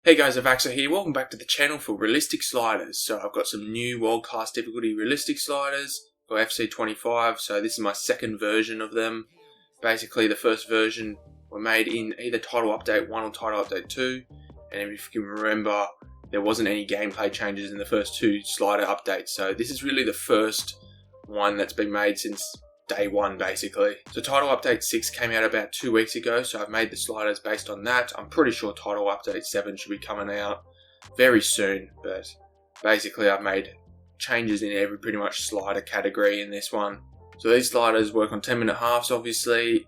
Hey guys, Evacso here. Welcome back to the channel for realistic sliders. So I've got some new world class difficulty realistic sliders for FC25. So this is my second version of them. Basically the first version were made in either Title Update 1 or Title Update 2. And if you can remember, there wasn't any gameplay changes in the first two slider updates. So this is really the first one that's been made since day one, basically. So Title Update 6 came out about 2 weeks ago, so I've made the sliders based on that. I'm pretty sure Title Update 7 should be coming out very soon, but basically I've made changes in every pretty much slider category in this one. So these sliders work on 10-minute halves, obviously,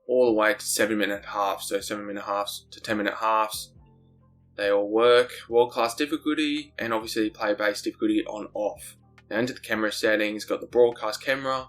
all the way to 7-minute halves. So 7-minute halves to 10-minute halves. They all work. World class difficulty, and obviously play-based difficulty on off. Now into the camera settings, got the broadcast camera.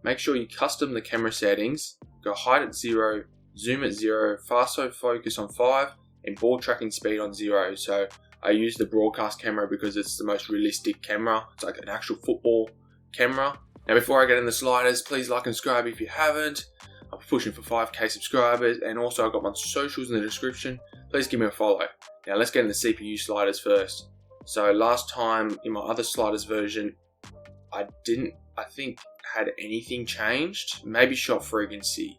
Make sure you custom the camera settings, go height at 0, zoom at 0, fast focus on 5, and ball tracking speed on 0. So I use the broadcast camera because it's the most realistic camera. It's like an actual football camera. Now before I get in the sliders, please like and subscribe if you haven't. I'm pushing for 5k subscribers, and also I've got my socials in the description. Please give me a follow. Now let's get in the CPU sliders first. So last time in my other sliders version, I think had anything changed, maybe shot frequency,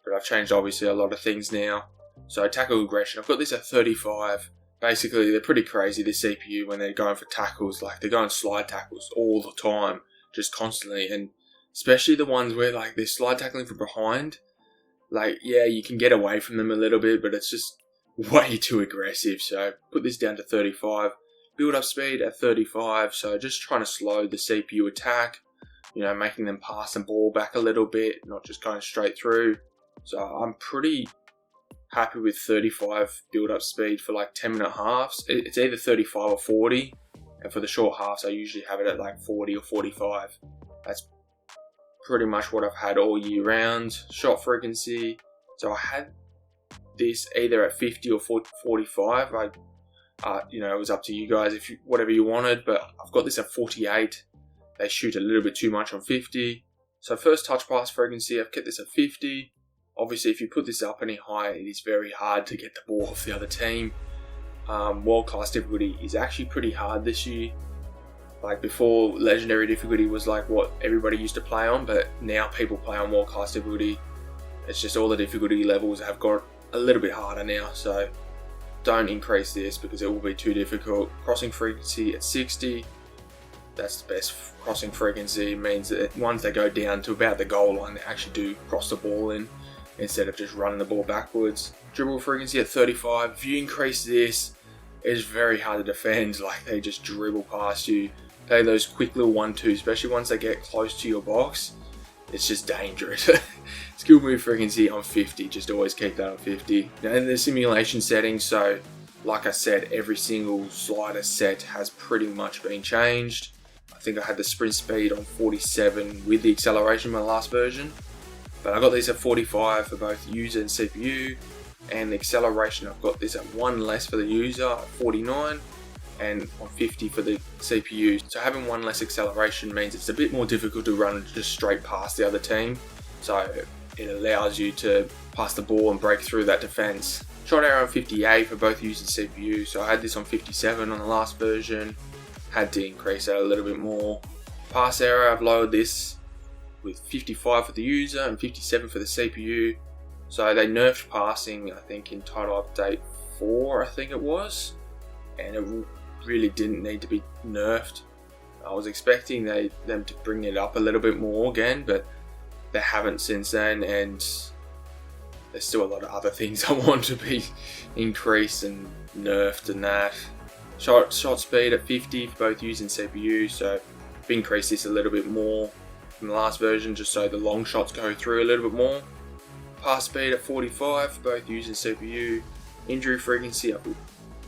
but I've changed obviously a lot of things now. So tackle aggression, I've got this at 35. Basically they're pretty crazy, the CPU, when they're going for tackles. Like they're going slide tackles all the time, just constantly, and especially the ones where like they're slide tackling from behind. Like yeah, you can get away from them a little bit, but it's just way too aggressive. So put this down to 35. Build up speed at 35, so just trying to slow the CPU attack. You know, making them pass the ball back a little bit, not just going straight through. So I'm pretty happy with 35 build-up speed for like 10-minute halves. It's either 35 or 40, and for the short halves I usually have it at like 40 or 45. That's pretty much what I've had all year round. Shot frequency, so I had this either at 50 or 45. You know, it was up to you guys, if whatever you wanted, but I've got this at 48. They shoot a little bit too much on 50. So first touch pass frequency, I've kept this at 50. Obviously, if you put this up any higher, it is very hard to get the ball off the other team. World class difficulty is actually pretty hard this year. Like before, legendary difficulty was like what everybody used to play on, but now people play on world class difficulty. It's just all the difficulty levels have got a little bit harder now, so don't increase this because it will be too difficult. Crossing frequency at 60. That's the best crossing frequency. It means that once they go down to about the goal line, they actually do cross the ball in instead of just running the ball backwards. Dribble frequency at 35. If you increase this, it's very hard to defend. Like they just dribble past you. Play those quick little 1-2, especially once they get close to your box. It's just dangerous. Skill move frequency on 50. Just always keep that on 50. Now in the simulation settings, so like I said, every single slider set has pretty much been changed. I think I had the sprint speed on 47 with the acceleration in my last version, but I got these at 45 for both user and CPU, and the acceleration I've got this at 1 less for the user at 49 and on 50 for the CPU. So having 1 less acceleration means it's a bit more difficult to run just straight past the other team, so it allows you to pass the ball and break through that defense. Shot arrow on 58 for both user and CPU, so I had this on 57 on the last version. Had to increase that a little bit more. Pass error, I've lowered this with 55 for the user and 57 for the CPU. So they nerfed passing, I think in Title Update 4, I think it was. And it really didn't need to be nerfed. I was expecting them to bring it up a little bit more again, but they haven't since then, and there's still a lot of other things I want to be increased and nerfed and that. Shot speed at 50 for both user and CPU, so I've increased this a little bit more from the last version just so the long shots go through a little bit more. Pass speed at 45 for both user and CPU. Injury frequency,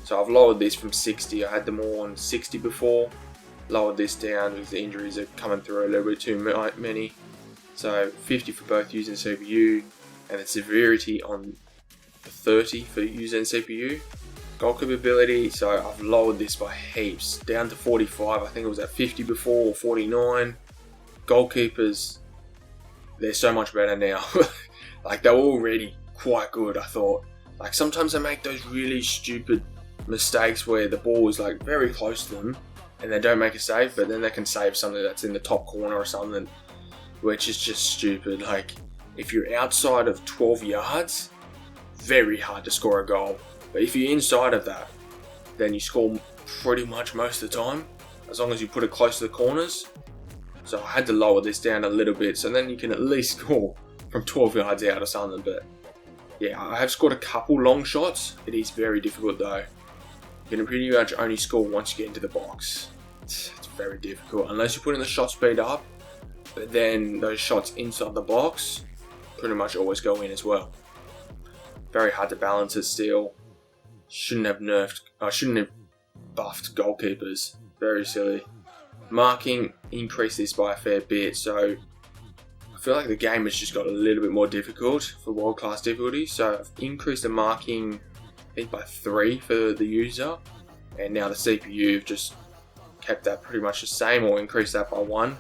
so I've lowered this from 60. I had them all on 60 before. Lowered this down because the injuries are coming through a little bit too many. So 50 for both user and CPU, and the severity on 30 for user and CPU. Goalkeeper ability, so I've lowered this by heaps, down to 45. I think it was at 50 before, or 49. Goalkeepers, they're so much better now. Like, they were already quite good, I thought. Like, sometimes they make those really stupid mistakes where the ball is like very close to them and they don't make a save, but then they can save something that's in the top corner or something, which is just stupid. Like, if you're outside of 12 yards, very hard to score a goal. But if you're inside of that, then you score pretty much most of the time, as long as you put it close to the corners. So I had to lower this down a little bit, so then you can at least score from 12 yards out or something. But yeah, I have scored a couple long shots. It is very difficult though. You can pretty much only score once you get into the box. It's very difficult, unless you put in the shot speed up. But then those shots inside the box pretty much always go in as well. Very hard to balance it still. Shouldn't have buffed goalkeepers. Very silly. Marking, increased this by a fair bit, so I feel like the game has just got a little bit more difficult for world class difficulty. So I've increased the marking, I think, by 3 for the user, and now the CPU just kept that pretty much the same or increased that by 1.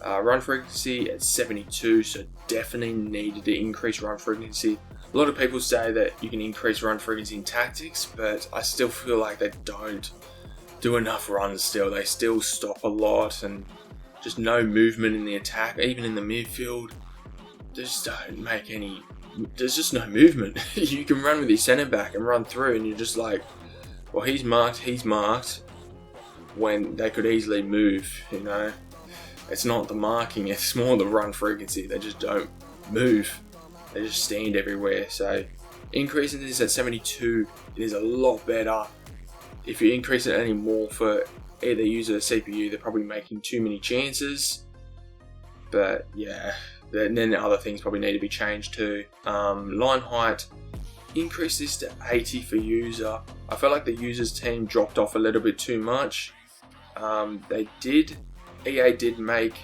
Run frequency at 72, so definitely needed to increase run frequency. A lot of people say that you can increase run frequency in tactics, but I still feel like they don't do enough runs still. They still stop a lot and just no movement in the attack, even in the midfield. They just don't make any, there's just no movement. You can run with your centre back and run through and you're just like, well, he's marked, when they could easily move, you know. It's not the marking, it's more the run frequency. They just don't move. They just stand everywhere. So increasing this at 72, it is a lot better. If you increase it any more for either user or CPU, they're probably making too many chances. But yeah, then other things probably need to be changed too. Line height, increase this to 80 for user. I felt like the users team dropped off a little bit too much. EA did make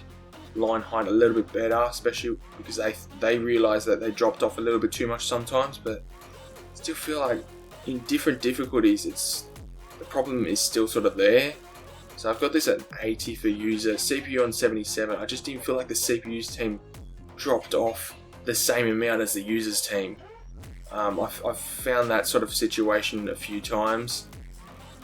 line height a little bit better, especially because they realised that they dropped off a little bit too much sometimes, but I still feel like in different difficulties the problem is still sort of there. So I've got this at 80 for user, CPU on 77. I just didn't feel like the CPU's team dropped off the same amount as the users team. I've found that sort of situation a few times,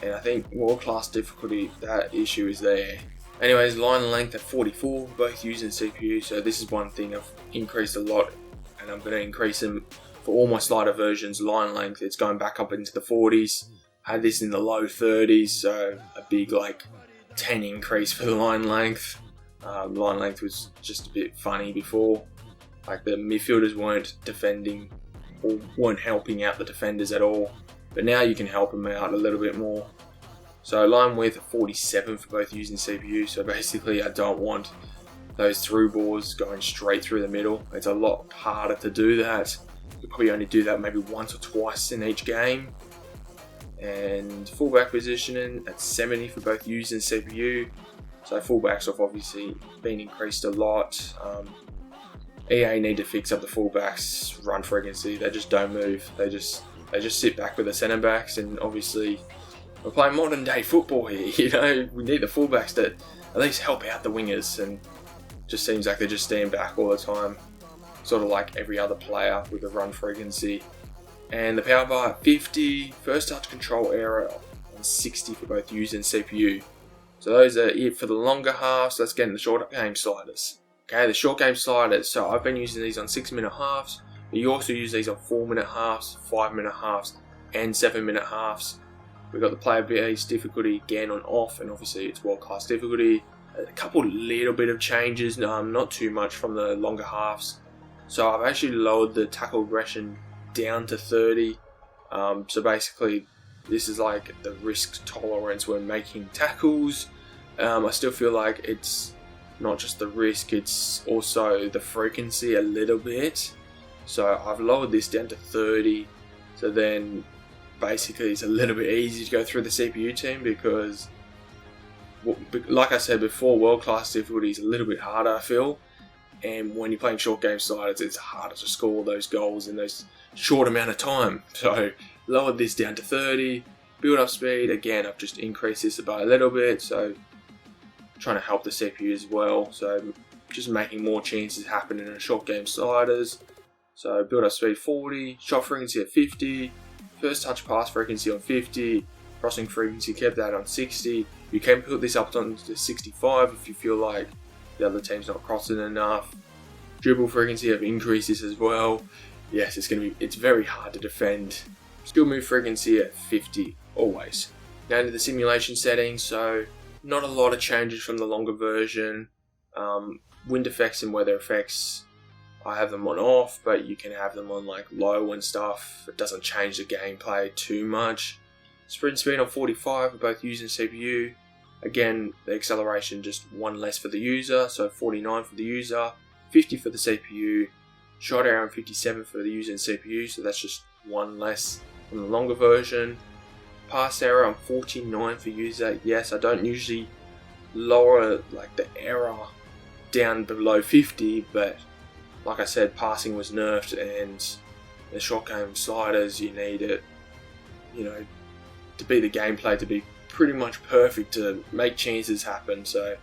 and I think world class difficulty, that issue is there. Anyways, line length at 44, both using CPU, so this is one thing I've increased a lot, and I'm going to increase them for all my slider versions. Line length, it's going back up into the 40s. I had this in the low 30s, so a big like 10 increase for the line length. Line length was just a bit funny before, like the midfielders weren't defending or weren't helping out the defenders at all, but now you can help them out a little bit more. So line width at 47 for both using CPU, so basically I don't want those through balls going straight through the middle. It's a lot harder to do that. You probably only do that maybe once or twice in each game. And fullback positioning at 70 for both using CPU. So fullbacks have obviously been increased a lot. EA need to fix up the fullbacks run frequency. They just don't move. They just sit back with the centre backs, and obviously we're playing modern day football here, you know. We need the fullbacks to at least help out the wingers, and just seems like they just stand back all the time, sort of like every other player with the run frequency. And the power bar at 50, first touch control error on 60 for both user and CPU. So those are it for the longer halves. Let's get into the short game sliders. Okay, the short game sliders. So I've been using these on 6-minute halves, but you also use these on 4-minute halves, 5-minute halves, and 7-minute halves. We've got the player base difficulty again on off, and obviously it's world class difficulty. A couple little bit of changes, not too much from the longer halves. So I've actually lowered the tackle aggression down to 30. So basically this is like the risk tolerance when making tackles. I still feel like it's not just the risk, it's also the frequency a little bit. So I've lowered this down to 30. So then basically it's a little bit easier to go through the CPU team, because like I said before, world class difficulty is a little bit harder, I feel. And when you're playing short game sliders, it's harder to score those goals in those short amount of time. So lowered this down to 30. Build up speed, again, I've just increased this by a little bit, so trying to help the CPU as well. So just making more chances happen in a short game sliders. So build up speed 40, shot frequency at 50, First touch pass frequency on 50, crossing frequency kept that on 60. You can put this up to 65 if you feel like the other team's not crossing enough. Dribble frequency, I've increased this as well. Yes, it's very hard to defend. Skill move frequency at 50, always. Now to the simulation settings, so not a lot of changes from the longer version. Wind effects and weather effects, I have them on off, but you can have them on like low and stuff. It doesn't change the gameplay too much. Sprint speed on 45 for both user and CPU. Again, the acceleration just one less for the user, so 49 for the user, 50 for the CPU. Shot arrow on 57 for the user and CPU, so that's just one less from the longer version. Pass error on 49 for user. Yes, I don't usually lower like the error down below 50, but like I said, passing was nerfed, and the short game sliders, you need it, to be the gameplay to be pretty much perfect to make chances happen. So,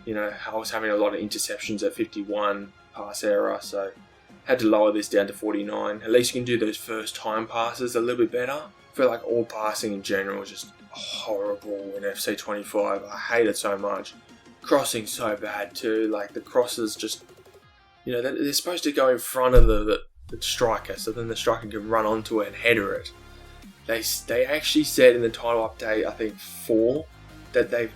I was having a lot of interceptions at 51 pass error, so had to lower this down to 49. At least you can do those first time passes a little bit better. I feel like all passing in general is just horrible in FC 25. I hate it so much. Crossing so bad too. Like the crosses just, they're supposed to go in front of the striker, so then the striker can run onto it and header it. They actually said in the title update, I think 4, that they've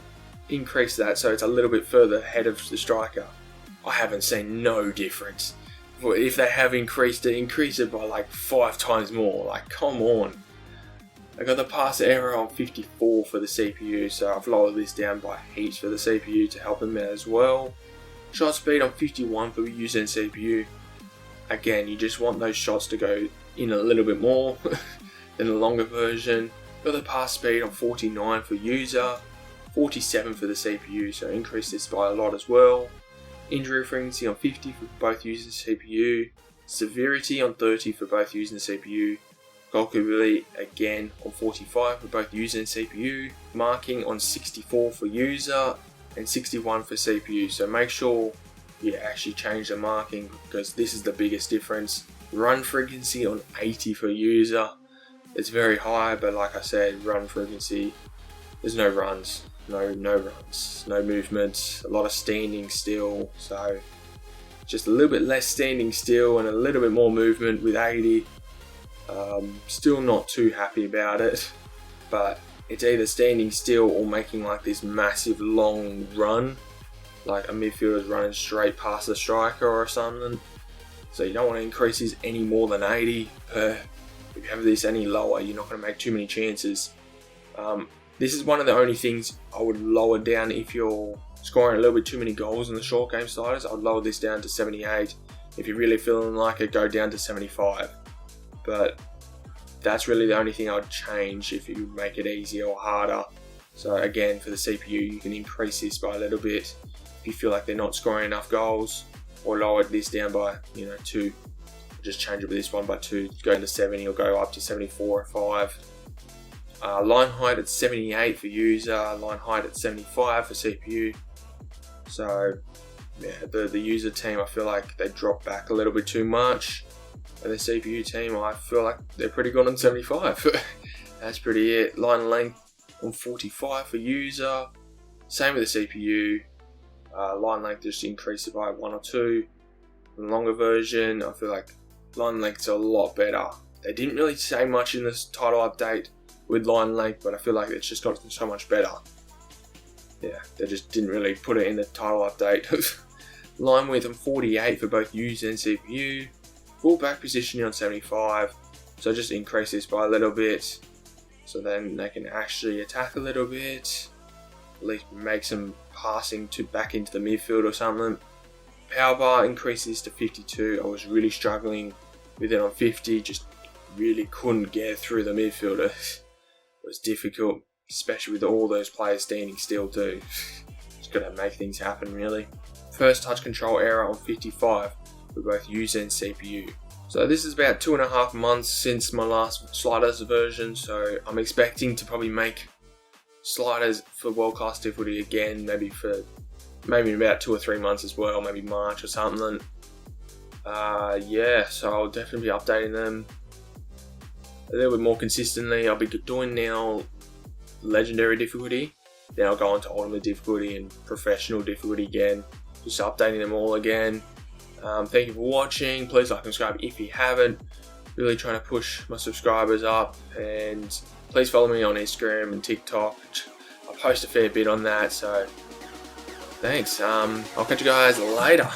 increased that so it's a little bit further ahead of the striker. I haven't seen no difference. If they have increase it by like 5 times more. Like, come on. I got the pass error on 54 for the CPU, so I've lowered this down by heaps for the CPU to help them out as well. Shot speed on 51 for user and CPU. Again, you just want those shots to go in a little bit more than the longer version. Got the pass speed on 49 for user, 47 for the CPU, so increase this by a lot as well. Injury frequency on 50 for both user and CPU. Severity on 30 for both user and CPU. Goal capability again on 45 for both user and CPU. Marking on 64 for user and 61 for CPU. So make sure you actually change the marking, because this is the biggest difference. Run frequency on 80 for user. It's very high, but like I said, run frequency, there's no runs. No runs, no movement, a lot of standing still, so just a little bit less standing still and a little bit more movement with 80. Still not too happy about it, but it's either standing still or making like this massive long run, like a midfielder's running straight past the striker or something. So you don't want to increase this any more than 80. If you have this any lower, you're not going to make too many chances. This is one of the only things I would lower down if you're scoring a little bit too many goals in the short game sliders. I would lower this down to 78. If you're really feeling like it, go down to 75. But that's really the only thing I'd change if you make it easier or harder. So again, for the CPU, you can increase this by a little bit if you feel like they're not scoring enough goals, or lower this down by 2. Just change it with this one by 2. Go into 70 or go up to 74 or 5. Line height at 78 for user, line height at 75 for CPU. So yeah, the user team, I feel like they drop back a little bit too much. And the CPU team, I feel like they're pretty good on 75. That's pretty it. Line length on 45 for user. Same with the CPU. Line length just increased it by 1 or 2. In the longer version, I feel like line length's a lot better. They didn't really say much in this title update with line length, but I feel like it's just gotten so much better. Yeah, they just didn't really put it in the title update. Line width on 48 for both user and CPU. Full back positioning on 75. So just increase this by a little bit, so then they can actually attack a little bit. At least make some passing back into the midfield or something. Power bar increases to 52. I was really struggling with it on 50. Just really couldn't get through the midfielder. It was difficult, especially with all those players standing still too. Just gotta make things happen really. First touch control error on 55 for both user and CPU. So this is about 2.5 months since my last sliders version, so I'm expecting to probably make sliders for world class difficulty again, maybe in about 2 or 3 months as well, maybe March or something. Yeah, so I'll definitely be updating them. a little bit more consistently. I'll be doing now legendary difficulty, then I'll go on to ultimate difficulty and professional difficulty again, just updating them all again. Thank you for watching. Please like and subscribe if you haven't. Really trying to push my subscribers up, and please follow me on Instagram and TikTok. I post a fair bit on that, so thanks. I'll catch you guys later.